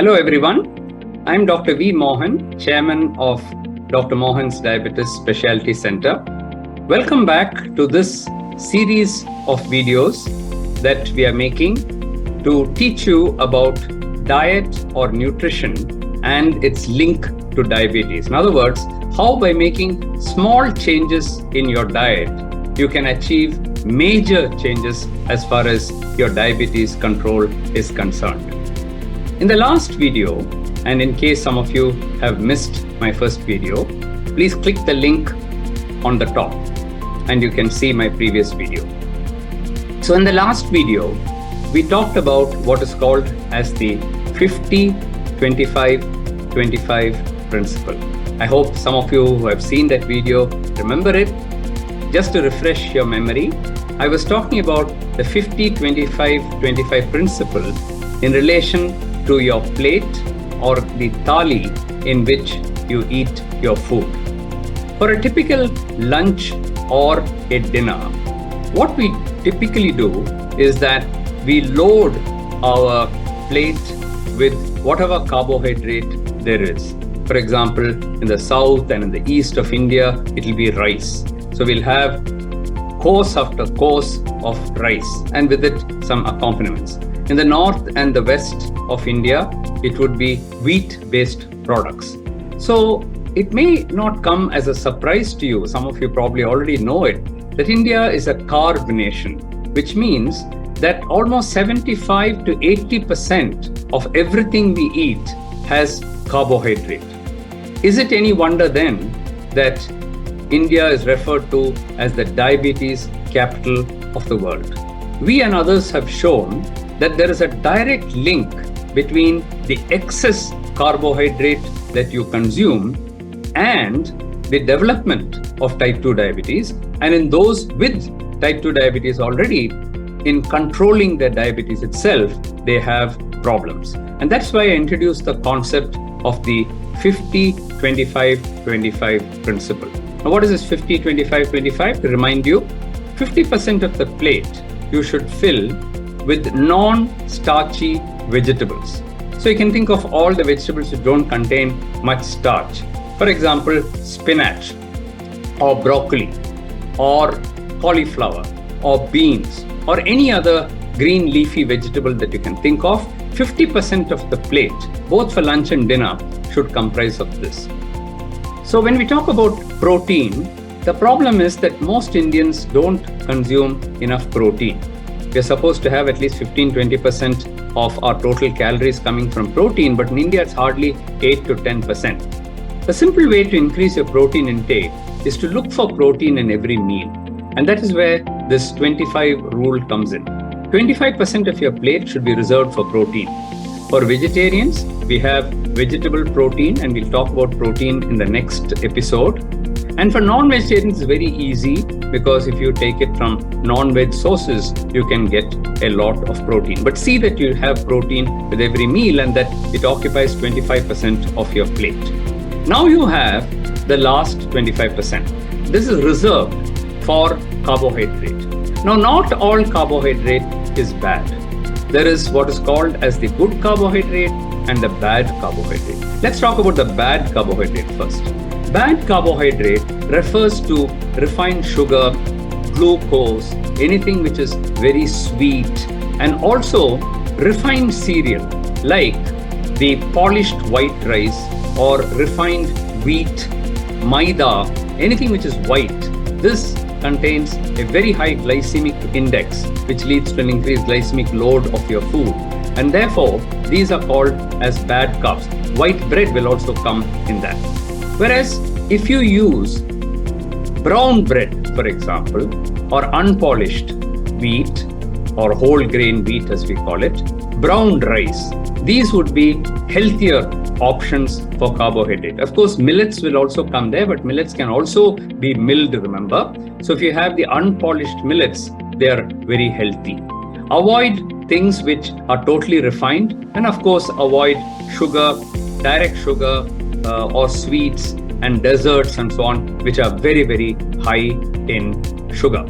Hello everyone, I'm Dr. V. Mohan, Chairman of Dr. Mohan's Diabetes Specialty Center. Welcome back to this series of videos that we are making to teach you about diet or nutrition and its link to diabetes. In other words, how by making small changes in your diet, you can achieve major changes as far as your diabetes control is concerned. In the last video, and in case some of you have missed my first video, please click the link on the top and you can see my previous video. So in the last video, we talked about what is called as the 50-25-25 principle. I hope some of you who have seen that video remember it. Just to refresh your memory, I was talking about the 50-25-25 principle in relation to your plate or the thali in which you eat your food. For a typical lunch or a dinner, what we typically do is that we load our plate with whatever carbohydrate there is. For example, in the south and in the east of India, it will be rice. So we'll have course after course of rice and with it some accompaniments. In the north and the west of India, it would be wheat-based products. So it may not come as a surprise to you, some of you probably already know it, that India is a carb nation, which means that almost 75 to 80% of everything we eat has carbohydrate. Is it any wonder then that India is referred to as the diabetes capital of the world? We and others have shown that there is a direct link between the excess carbohydrate that you consume and the development of type 2 diabetes, and in those with type 2 diabetes already, in controlling their diabetes itself, they have problems. And that's why I introduced the concept of the 50-25-25 principle. Now, what is this 50-25-25? To remind you, 50% of the plate you should fill with non-starchy vegetables. So you can think of all the vegetables which don't contain much starch. For example, spinach or broccoli or cauliflower or beans or any other green leafy vegetable that you can think of. 50% of the plate, both for lunch and dinner, should comprise of this. So when we talk about protein, the problem is that most Indians don't consume enough protein. We're supposed to have at least 15-20% of our total calories coming from protein, but in India it's hardly 8 to 10%. The simple way to increase your protein intake is to look for protein in every meal. And that is where this 25 rule comes in. 25% of your plate should be reserved for protein. For vegetarians, we have vegetable protein, and we'll talk about protein in the next episode. And for non-vegetarians, it's very easy because if you take it from non-veg sources, you can get a lot of protein. But see that you have protein with every meal and that it occupies 25% of your plate. Now you have the last 25%. This is reserved for carbohydrate. Now, not all carbohydrate is bad. There is what is called as the good carbohydrate and the bad carbohydrate. Let's talk about the bad carbohydrate first. Bad carbohydrate refers to refined sugar, glucose, anything which is very sweet, and also refined cereal like the polished white rice or refined wheat, maida, anything which is white. This contains a very high glycemic index, which leads to an increased glycemic load of your food. And therefore, these are called as bad carbs. White bread will also come in that. Whereas if you use brown bread, for example, or unpolished wheat or whole grain wheat as we call it, brown rice, these would be healthier options for carbohydrate. Of course, millets will also come there, but millets can also be milled, remember. So if you have the unpolished millets, they are very healthy. Avoid things which are totally refined, and of course, avoid sugar, direct sugar, or sweets and desserts and so on, which are very, very high in sugar.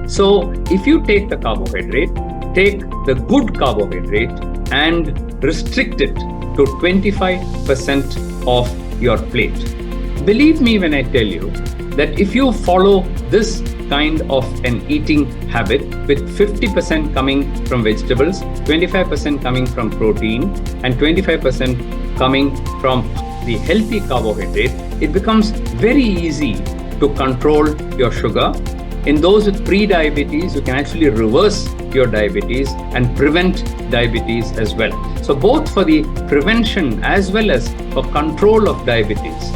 So if you take the carbohydrate, take the good carbohydrate and restrict it to 25% of your plate. Believe me when I tell you that if you follow this kind of an eating habit with 50% coming from vegetables, 25% coming from protein, and 25% coming from the healthy carbohydrate, it becomes very easy to control your sugar. In those with pre-diabetes, you can actually reverse your diabetes and prevent diabetes as well. So both for the prevention as well as for control of diabetes,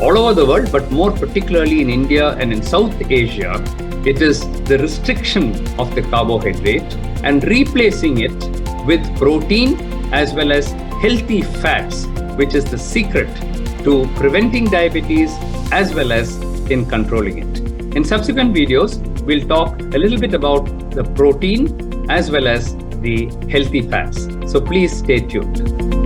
all over the world, but more particularly in India and in South Asia, it is the restriction of the carbohydrate and replacing it with protein as well as healthy fats, which is the secret to preventing diabetes as well as in controlling it. In subsequent videos, we'll talk a little bit about the protein as well as the healthy fats. So please stay tuned.